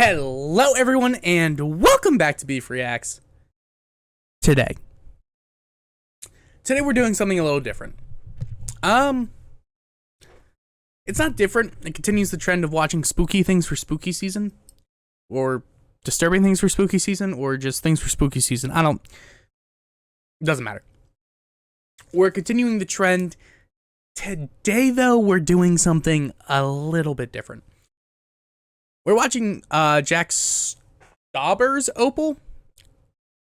Hello everyone and welcome back to Beef Reacts. Today we're doing something a little different. It's not different. It continues the trend of watching spooky things for spooky season, or disturbing things for spooky season, or just things for spooky season. It doesn't matter. We're continuing the trend. Today though, we're doing something a little bit different. We're watching Jack STAUBER'S OPAL,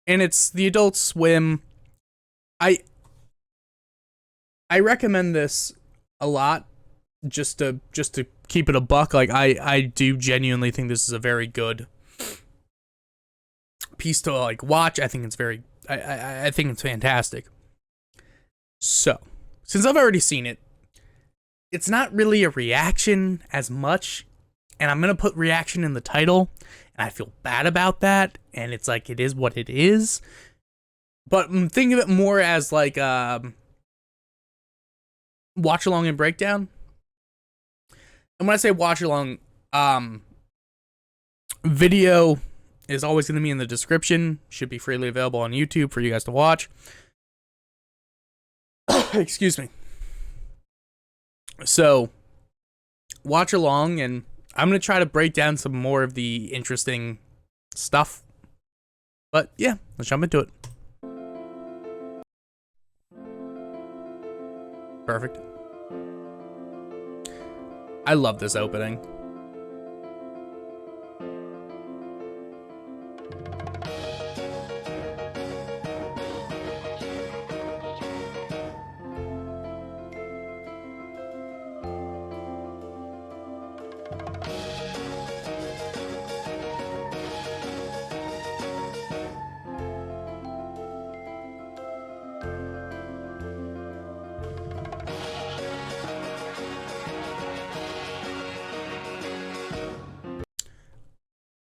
and it's the Adult Swim. I recommend this a lot, just to keep it a buck. Like I do genuinely think this is a very good piece to like watch. I think it's I think it's fantastic. So, since I've already seen it, it's not really a reaction as much. And I'm going to put reaction in the title, and I feel bad about that, and it's like, it is what it is. But think of it more as like watch along and breakdown. And when I say watch along, video is always going to be in the description. Should be freely available on YouTube for you guys to watch. Excuse me. So, watch along, and I'm going to try to break down some more of the interesting stuff. But yeah, let's jump into it. Perfect. I love this opening.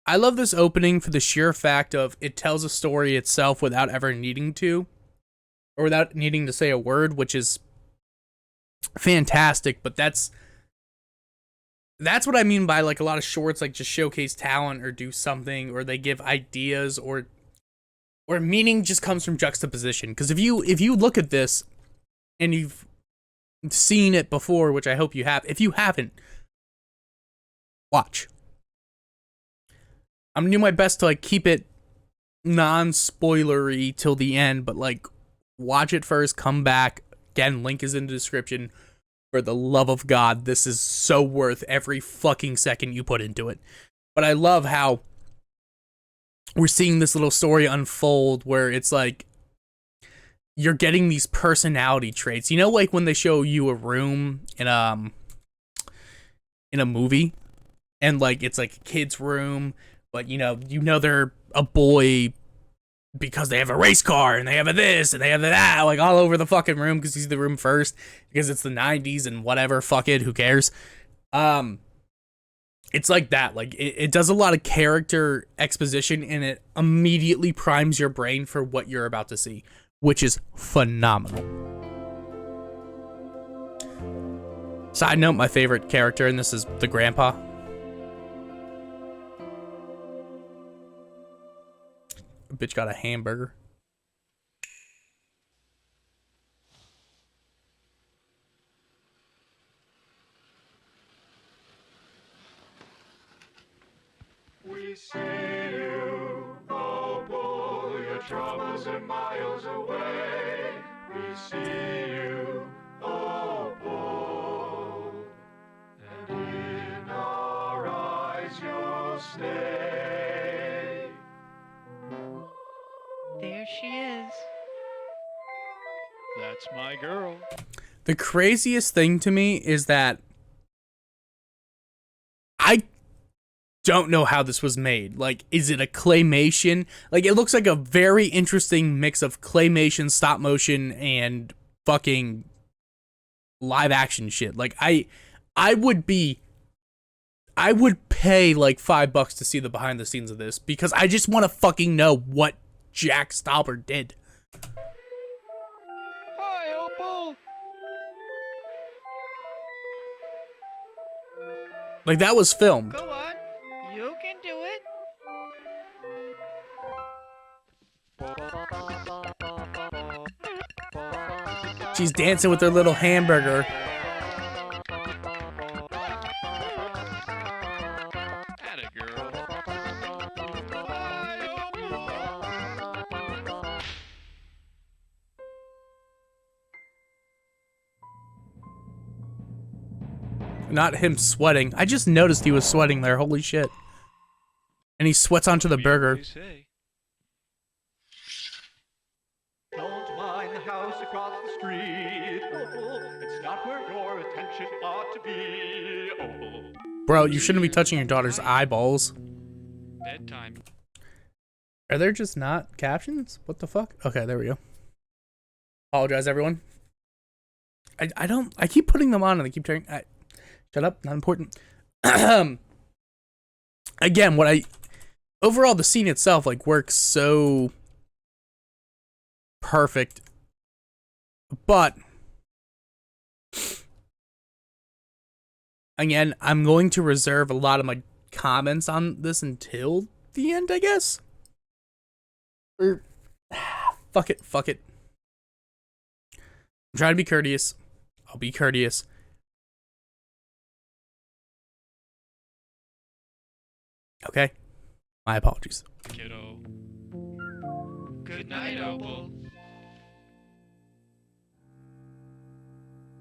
I love this opening for the sheer fact of it tells a story itself without ever needing to, or without needing to say a word, which is fantastic. But that's what I mean by like a lot of shorts like just showcase talent or do something, or they give ideas, or meaning just comes from juxtaposition. Because if you look at this and you've seen it before, which I hope you have, if you haven't, watch. I'm gonna do my best to like keep it non-spoilery till the end, but like watch it first, come back. Again, link is in the description. For the love of God, this is so worth every fucking second you put into it. But I love how we're seeing this little story unfold where it's like you're getting these personality traits. You know, like when they show you a room in a movie, and like it's like a kid's room. But, you know they're a boy because they have a race car, and they have a this, and they have a that, like, all over the fucking room because he's the room first, because it's the 90s, and whatever, fuck it, who cares? It's like that. Like, it does a lot of character exposition, and it immediately primes your brain for what you're about to see, which is phenomenal. Side note, my favorite character in this is the grandpa. Bitch got a hamburger. We see you, OPAL, your troubles are miles away. We see you, OPAL, and in our eyes you'll stay. There she is. That's my girl. The craziest thing to me is that I don't know how this was made. Like, is it a claymation? Like, it looks like a very interesting mix of claymation, stop motion, and fucking live action shit. Like, I would pay like $5 to see the behind the scenes of this, because I just want to fucking know what Jack STAUBER did. Hi, OPAL. Like, that was filmed. Go on. You can do it. She's dancing with her little hamburger. Atta girl. Not him sweating. I just noticed he was sweating there. Holy shit. And he sweats onto the burger. Don't mind the house across the street. Oh, it's not where your attention ought to be. Oh. Bro, you shouldn't be touching your daughter's eyeballs. Bedtime. Are there just not captions? What the fuck? Okay, there we go. Apologize, everyone. I keep putting them on and they keep turning. Shut up, not important. Again, overall the scene itself like works so perfect, but again, I'm going to reserve a lot of my comments on this until the end, I guess. Or fuck it. I'm trying to be courteous. I'll be courteous. Okay? My apologies. Kiddo. Good night, Opal.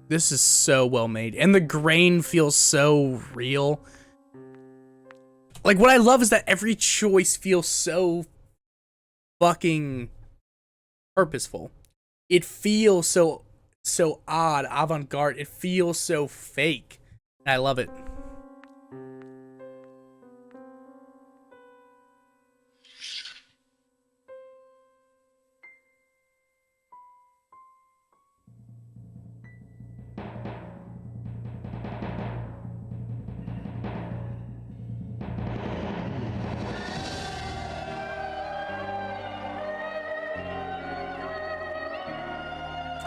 This is so well made. And the grain feels so real. Like, what I love is that every choice feels so fucking purposeful. It feels so odd, avant-garde. It feels so fake. And I love it.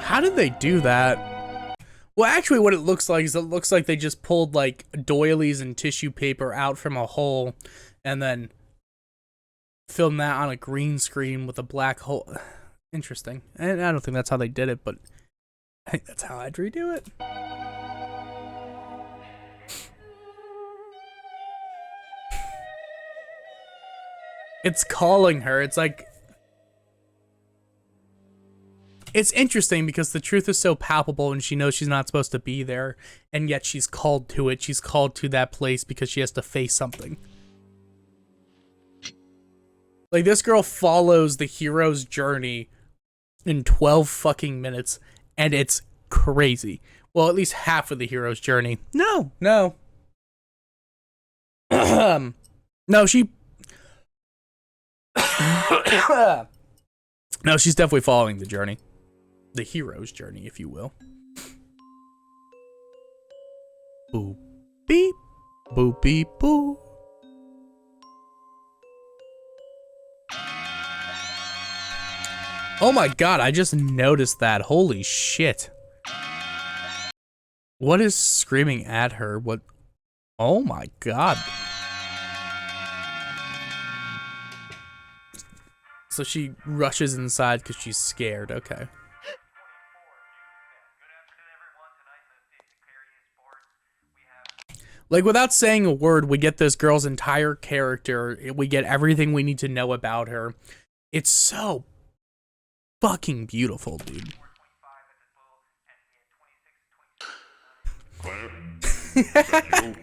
How did they do that? Well, actually what it looks like is it looks like they just pulled like doilies and tissue paper out from a hole and then filmed that on a green screen with a black hole. Interesting. And I don't think that's how they did it, but I think that's how I'd redo it. It's calling her. It's like... It's interesting because the truth is so palpable and she knows she's not supposed to be there, and yet she's called to it. She's called to that place because she has to face something. Like, this girl follows the hero's journey in 12 fucking minutes, and it's crazy. Well, at least half of the hero's journey. No. No, she... No, she's definitely following the journey. The hero's journey, if you will. Boop, beep, boop, beep, boo. Oh my god, I just noticed that. Holy shit. What is screaming at her? What? Oh my god. So she rushes inside because she's scared. Okay. Like, without saying a word, we get this girl's entire character. We get everything we need to know about her. It's so fucking beautiful, dude. Claire? Is that you?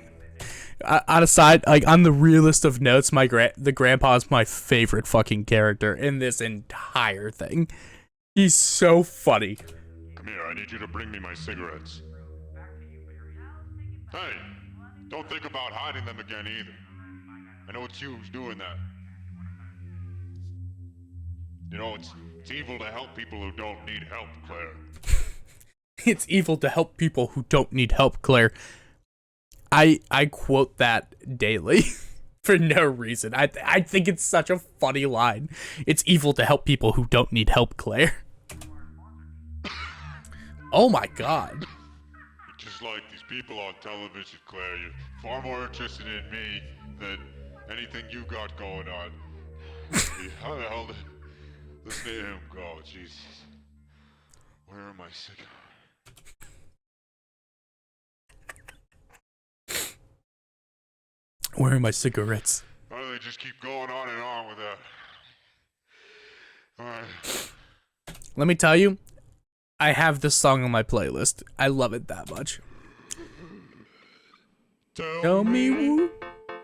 On a side, like, on the realist of notes, the grandpa's my favorite fucking character in this entire thing. He's so funny. Come here, I need you to bring me my cigarettes. Hey, don't think about hiding them again either. I know it's you who's doing that. You know, it's evil to help people who don't need help, Claire. It's evil to help people who don't need help, Claire. I quote that daily for no reason. I think it's such a funny line. It's evil to help people who don't need help, Claire. Oh my god. Just like these people on television, Claire, you're far more interested in me than anything you got going on. How the hell did this name go? Jesus. Where am I sick? Where are my cigarettes? Why do they just keep going on and on with that? Alright. Let me tell you, I have this song on my playlist. I love it that much. Tell me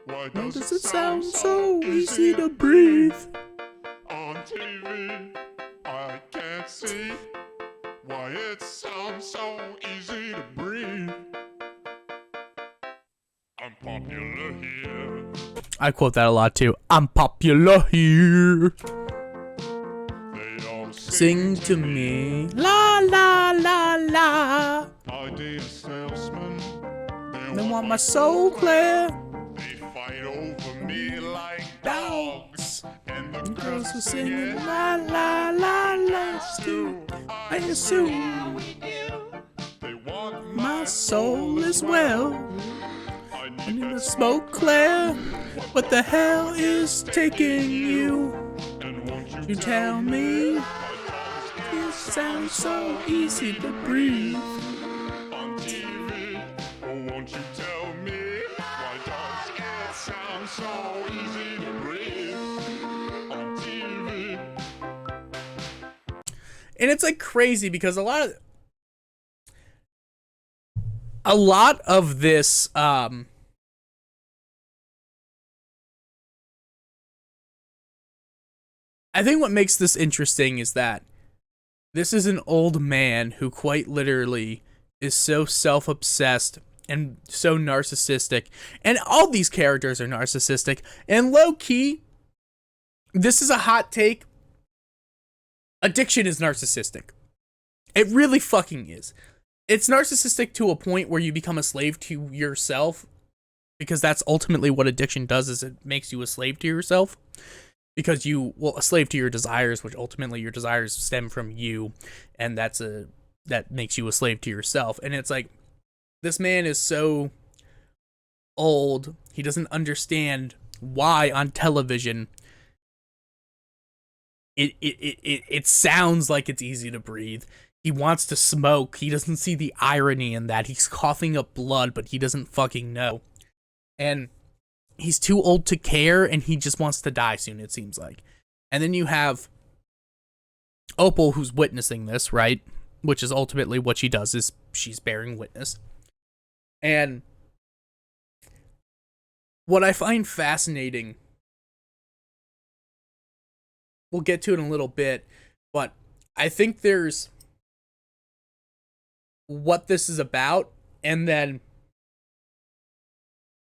why why does it sound so easy to breathe? On TV, I can't see why it sounds so easy to breathe. I'm popular here. I quote that a lot too. I'm popular here. They all Sing to me. La la la la. Idea salesman. They want my soul clear. They fight over me like dogs. And the Girls were singing la la la la. Still, I assume they want my soul as well. I I need need that to smoke clear. What the hell is taking you? And won't You tell me it sounds so easy to breathe. on TV? Oh, won't you tell me why does it sound so easy to breathe on TV? And it's like crazy because a lot of this I think what makes this interesting is that this is an old man who quite literally is so self-obsessed and so narcissistic, and all these characters are narcissistic, and low-key, this is a hot take, addiction is narcissistic. It really fucking is. It's narcissistic to a point where you become a slave to yourself, because that's ultimately what addiction does, is it makes you a slave to yourself. Because a slave to your desires, which ultimately your desires stem from you, and that makes you a slave to yourself. And it's like, this man is so old, he doesn't understand why on television it sounds like it's easy to breathe. He wants to smoke. He doesn't see the irony in that. He's coughing up blood, but he doesn't fucking know. And he's too old to care, and he just wants to die soon, it seems like. And then you have Opal, who's witnessing this, right? Which is ultimately what she does, is she's bearing witness. And what I find fascinating, we'll get to it in a little bit, but I think there's what this is about, and then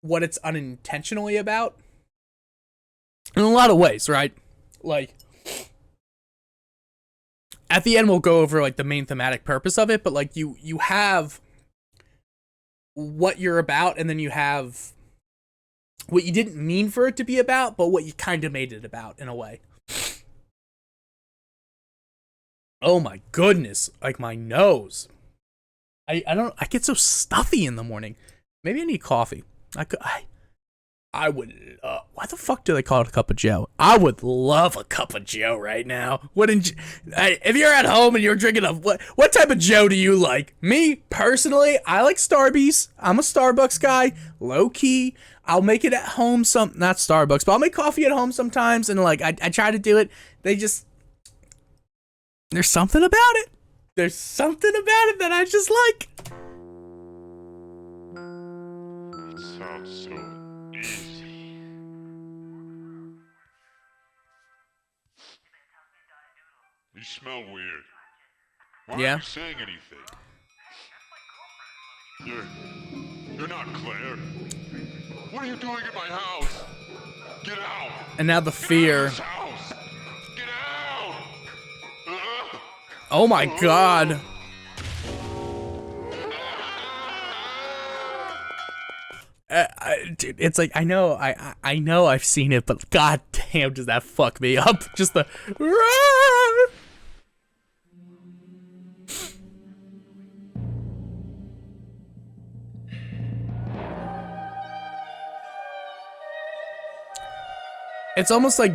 what it's unintentionally about in a lot of ways, right? Like, at the end we'll go over like the main thematic purpose of it, but like you have what you're about, and then you have what you didn't mean for it to be about, but what you kind of made it about in a way. Oh my goodness, like my nose. I get so stuffy in the morning. Maybe I need coffee. I would, why the fuck do they call it a cup of Joe? I would love a cup of Joe right now. If you're at home and you're drinking what type of Joe do you like? Me, personally, I like Starbucks. I'm a Starbucks guy, low key. I'll make it at home not Starbucks, but I'll make coffee at home sometimes, and like, I try to do it. There's something about it. There's something about it that I just like. It sounds so easy. You smell weird. Why Yeah. aren't you saying anything? You're not Claire. What are you doing in my house? Get out! And now the Get out fear. of this house! Get out! Oh my god. Dude, it's like, I know I've seen it, but god damn, does that fuck me up? Just the It's almost like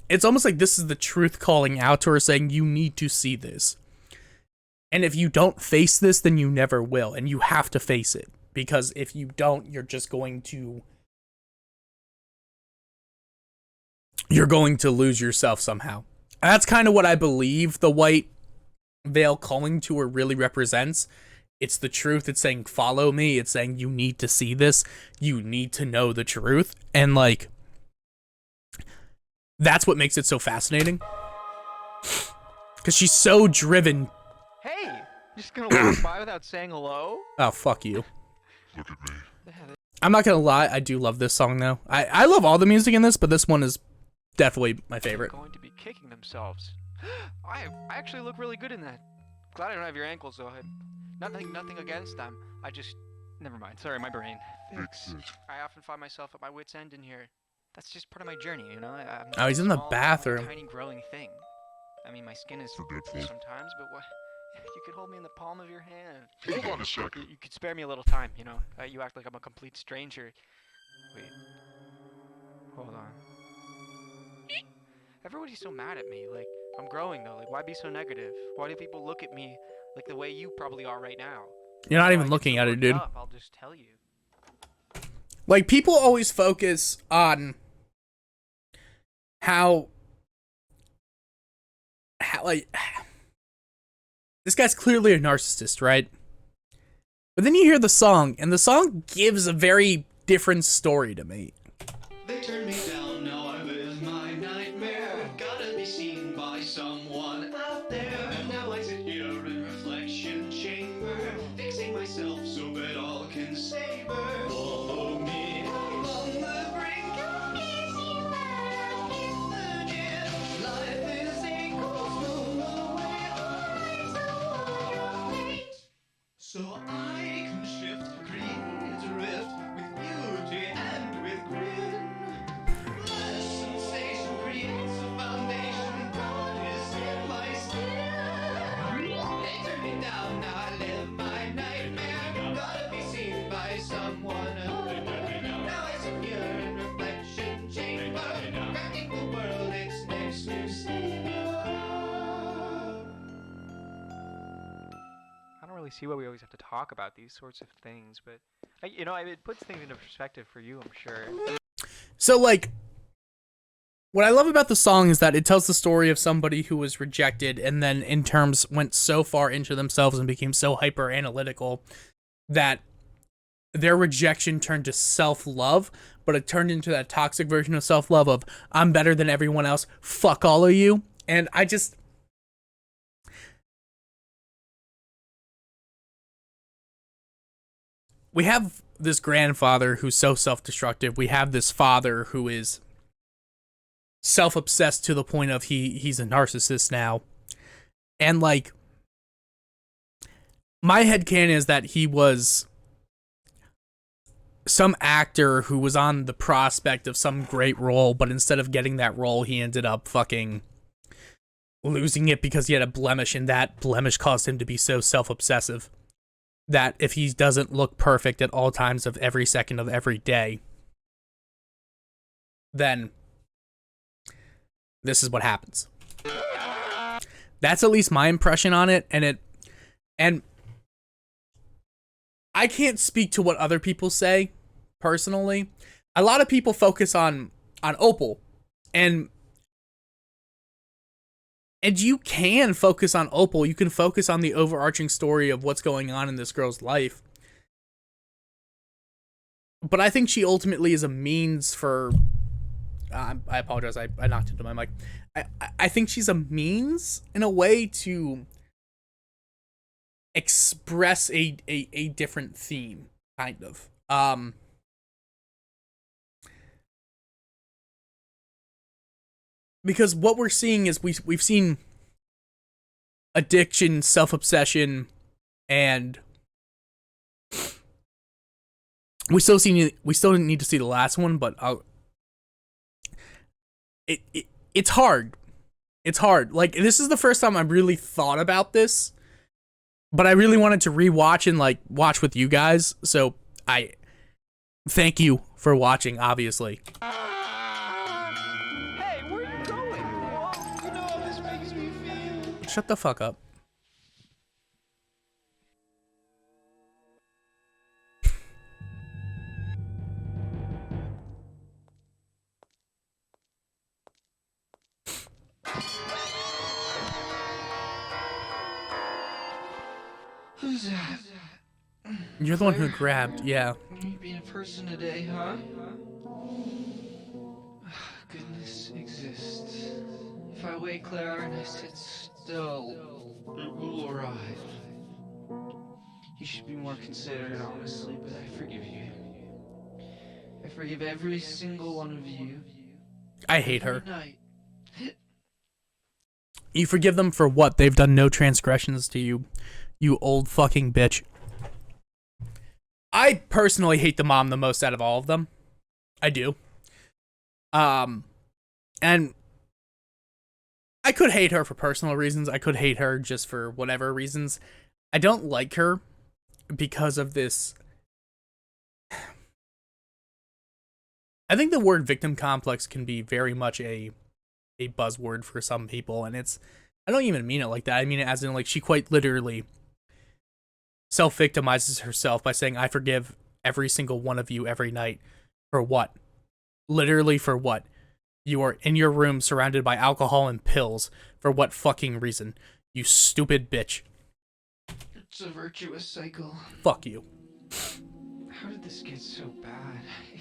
it's almost like this is the truth calling out to her, saying you need to see this. And if you don't face this, then you never will, and you have to face it, because if you don't, you're going to lose yourself somehow. And that's kind of what I believe the white veil calling to her really represents. It's the truth. It's saying, follow me. It's saying, you need to see this. You need to know the truth. And, like, that's what makes it so fascinating. Because she's so driven. Hey, just gonna walk by without saying hello? Oh, fuck you. Look at me. I'm not gonna lie, I do love this song, though. I love all the music in this, but this one is definitely my favorite. They're going to be kicking themselves. I actually look really good in that. Glad I don't have your ankles, though. Nothing against them. I just... Never mind. Sorry, my brain. Fix it. I often find myself at my wit's end in here. That's just part of my journey, you know? I'm Oh, he's in the small, bathroom. tiny growing thing. I mean, my skin is Forgetful. sometimes, but what? You could hold me in the palm of your hand. Hold on a second. You could spare me a little time, you know? You act like I'm a complete stranger. Wait. Hold on. Everybody's so mad at me. Like, I'm growing, though. Like, why be so negative? Why do people look at me like the way you probably are right now? You're not Why even get looking so at it, worked dude. up, I'll just tell you. Like, people always focus on how like, this guy's clearly a narcissist, right? But then you hear the song, and the song gives a very different story to me. They turned me down, now I live my nightmare. Gotta be seen by someone out there. And now I sit here in reflection chamber, fixing myself so that all can savor. Follow me along the brink of easy life in the gym. Life is a coastal away, always on your feet. So I can shift, create a rift with beauty and with grin. Less sensation creates a foundation. God is in my skin. They turn me down, now I live my nightmare. Gotta be seen by someone. Now I sit here in reflection chamber, cracking the world its next new savior. I don't really see why we always have to talk about these sorts of things, but it puts things into perspective for you, I'm sure. So, like, what I love about the song is that it tells the story of somebody who was rejected and then, in terms, went so far into themselves and became so hyper analytical that their rejection turned to self-love, but it turned into that toxic version of self-love of, I'm better than everyone else, fuck all of you. And I just... we have this grandfather who's so self-destructive. We have this father who is self-obsessed to the point of he's a narcissist now. And, like, my headcanon is that he was some actor who was on the prospect of some great role, but instead of getting that role, he ended up fucking losing it because he had a blemish, and that blemish caused him to be so self-obsessive that if he doesn't look perfect at all times of every second of every day, then this is what happens. That's at least my impression on it, and I can't speak to what other people say personally. A lot of people focus on Opal, and you can focus on Opal. You can focus on the overarching story of what's going on in this girl's life. But I think she ultimately is a means for... I apologize, I knocked into my mic. I think she's a means, in a way, to express a different theme, kind of. Because what we're seeing is we've seen addiction, self-obsession, and we still need to see the last one, but it's hard. It's hard. Like, this is the first time I really thought about this, but I really wanted to rewatch and, like, watch with you guys. So I thank you for watching, obviously. shut the fuck up. Who's that? You're the one who grabbed, yeah. You being a person today, huh? Goodness exists. If I wait, Claire, and I sit still, it will arrive. You should be more considerate, honestly, but I forgive you. I forgive every single one of you. I hate her. Every night. You forgive them for what? They've done no transgressions to you, you old fucking bitch. I personally hate the mom the most out of all of them. I do. And I could hate her for personal reasons. I could hate her just for whatever reasons. I don't like her because of this. I think the word victim complex can be very much a buzzword for some people, and I don't even mean it like that. I mean it as in, like, she quite literally self-victimizes herself by saying, I forgive every single one of you every night. For what? Literally for what? You are in your room surrounded by alcohol and pills. For what fucking reason? You stupid bitch. It's a virtuous cycle. Fuck you. How did this get so bad? I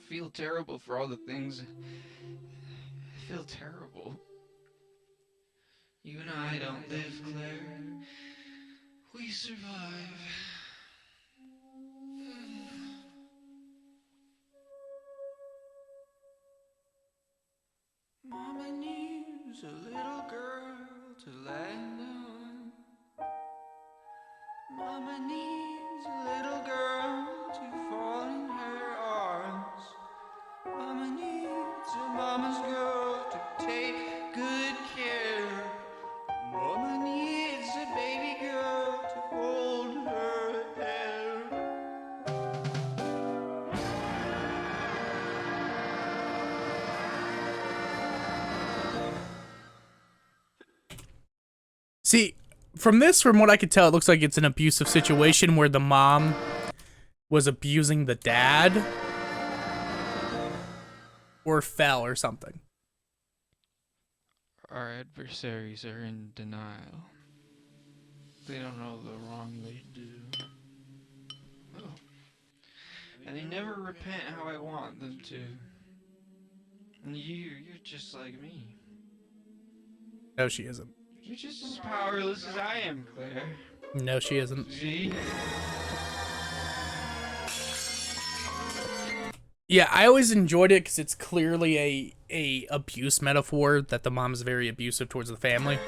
feel terrible for all the things. I feel terrible. You and I don't live, Claire. We survive. Mama needs a little girl to land on. Mama needs a little girl to fall in her arms. Mama needs a mama's girl to take good care. Mama needs a baby girl to hold her hair. See, from what I could tell, it looks like it's an abusive situation where the mom was abusing the dad. Or fell or something. Our adversaries are in denial. They don't know the wrong they do. Oh. And they never repent how I want them to. And you're just like me. No, she isn't. You're just as powerless as I am, Claire. No, she isn't. See? Yeah, I always enjoyed it because it's clearly a abuse metaphor that the mom is very abusive towards the family.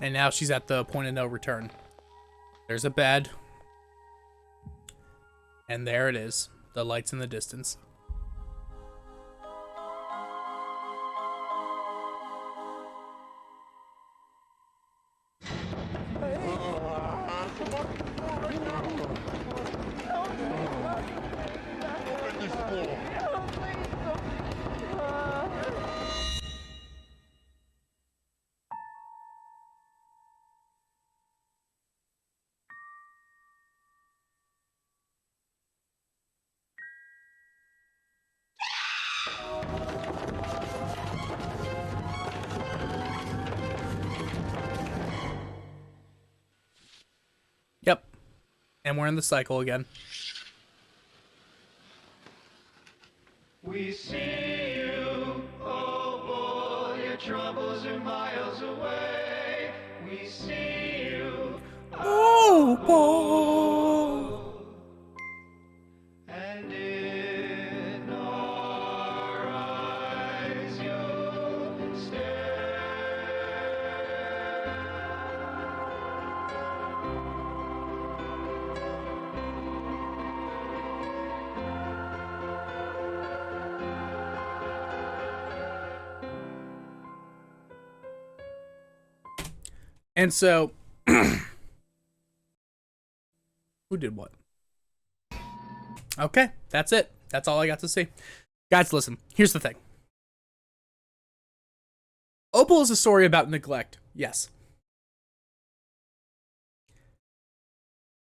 And now she's at the point of no return. There's a bed. And there it is. The lights in the distance. Yep. And we're in the cycle again. We see you, oh boy, your troubles are miles away. We see you, Oh, boy. and in our eyes you stare. And so Who did what? Okay, that's it. That's all I got to say. Guys, listen, here's the thing. Opal is a story about neglect, yes.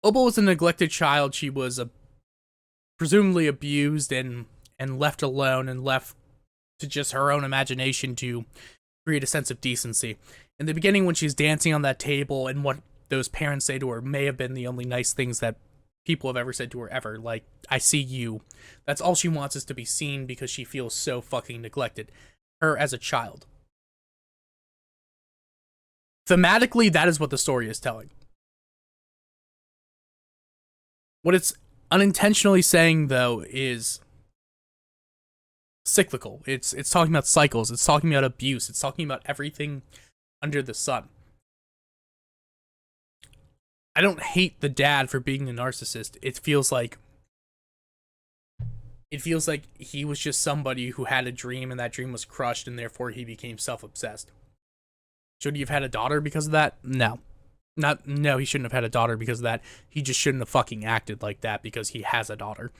Opal was a neglected child. She was presumably abused and left alone and left to just her own imagination to create a sense of decency. In the beginning, when she's dancing on that table and what those parents say to her may have been the only nice things that people have ever said to her ever, like, I see you. That's all she wants, is to be seen, because she feels so fucking neglected. Her as a child. Thematically, that is what the story is telling. What it's unintentionally saying, though, is cyclical. It's talking about cycles. It's talking about abuse. It's talking about everything under the sun. I don't hate the dad for being a narcissist. It feels like he was just somebody who had a dream, and that dream was crushed, and therefore he became self-obsessed. Should he have had a daughter because of that? No. No, he shouldn't have had a daughter because of that. He just shouldn't have fucking acted like that because he has a daughter.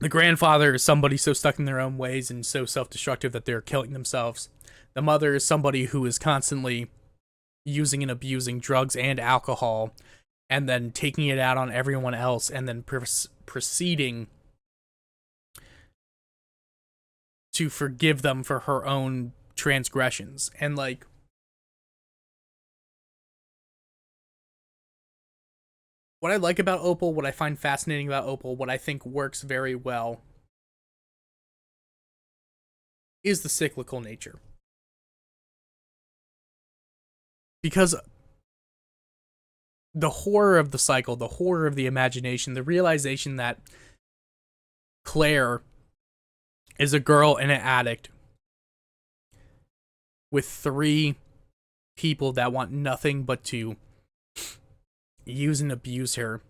The grandfather is somebody so stuck in their own ways and so self-destructive that they're killing themselves. The mother is somebody who is constantly using and abusing drugs and alcohol, and then taking it out on everyone else, and then proceeding to forgive them for her own transgressions. And like, what I like about Opal, what I find fascinating about Opal, what I think works very well, is the cyclical nature. Because the horror of the cycle, the horror of the imagination, the realization that Claire is a girl and an addict with 3 people that want nothing but to use and abuse her.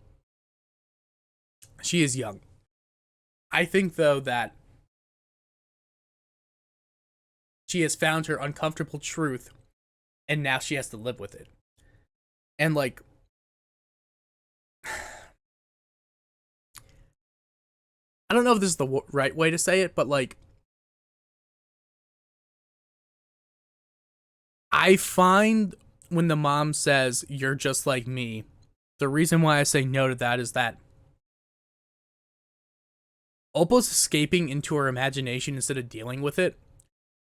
She is young. I think, though, that she has found her uncomfortable truth, and now she has to live with it. And, like, I don't know if this is the right way to say it, but, like, I find when the mom says, "You're just like me," the reason why I say no to that is that Opal's escaping into her imagination instead of dealing with it.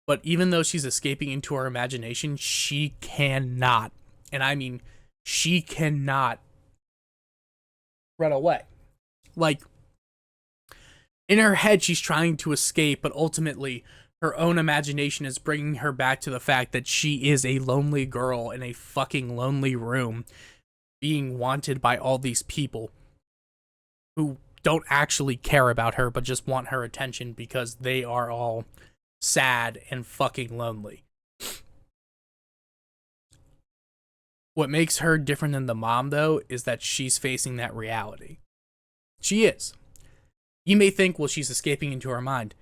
But even though she's escaping into her imagination, she cannot, and I mean, she cannot run away. Like, in her head, she's trying to escape, but ultimately, her own imagination is bringing her back to the fact that she is a lonely girl in a fucking lonely room, being wanted by all these people who don't actually care about her, but just want her attention because they are all sad and fucking lonely. What makes her different than the mom, though, is that she's facing that reality. She is. You may think, well, she's escaping into her mind.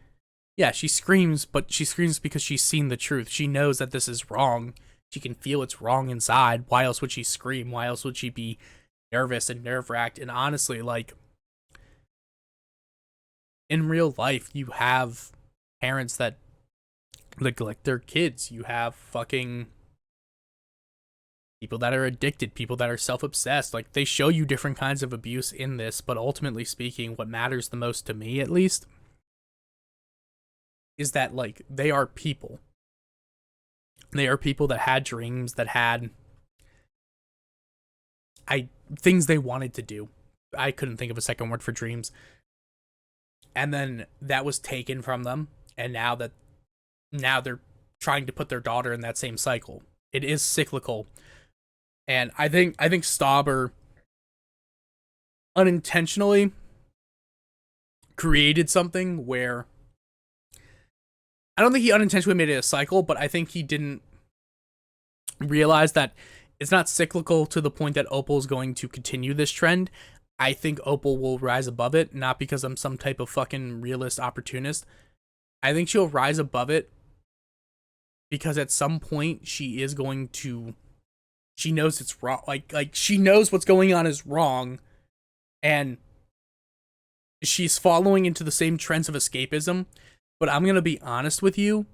Yeah, she screams, but she screams because she's seen the truth. She knows that this is wrong. She can feel it's wrong inside. Why else would she scream? Why else would she be nervous and nerve-wracked? And honestly, like, in real life, you have parents that neglect their kids. You have fucking people that are addicted, people that are self-obsessed. Like, they show you different kinds of abuse in this, but ultimately speaking, what matters the most to me, at least, is that, like, they are people. They are people that had dreams, that had things they wanted to do. I couldn't think of a second word for dreams. And then that was taken from them, and now they're trying to put their daughter in that same cycle. It is cyclical. And I think Stauber unintentionally created something where, I don't think he unintentionally made it a cycle, but I think he didn't realize that it's not cyclical to the point that Opal's going to continue this trend. I think Opal will rise above it, not because I'm some type of fucking realist opportunist. I think she'll rise above it because at some point she is going to, she knows it's wrong. Like she knows what's going on is wrong, and she's following into the same trends of escapism. But I'm gonna be honest with you,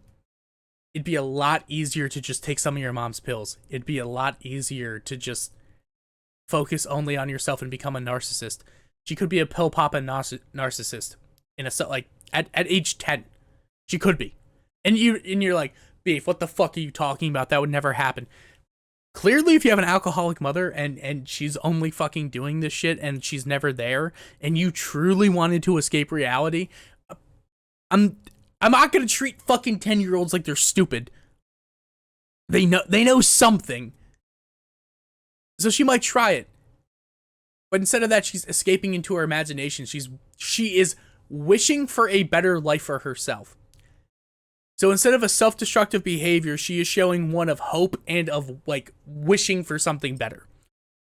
it'd be a lot easier to just take some of your mom's pills. It'd be a lot easier to just focus only on yourself and become a narcissist. She could be a pill popping narcissist in a like at age 10. She could be. And you're like, Beef, what the fuck are you talking about? That would never happen. Clearly, if you have an alcoholic mother and she's only fucking doing this shit and she's never there, and you truly wanted to escape reality, I'm not gonna treat fucking 10-year-olds like they're stupid. They know something. So she might try it. But instead of that, she's escaping into her imagination. She is wishing for a better life for herself. So instead of a self-destructive behavior, she is showing one of hope and of, like, wishing for something better.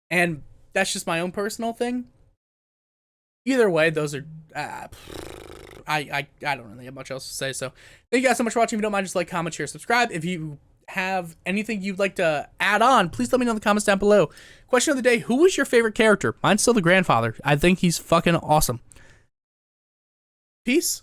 And that's just my own personal thing. Either way, those are... I don't really have much else to say, so thank you guys so much for watching. If you don't mind, just like, comment, share, subscribe. If you have anything you'd like to add on, please let me know in the comments down below. Question of the day, who was your favorite character? Mine's still the grandfather. I think he's fucking awesome. Peace.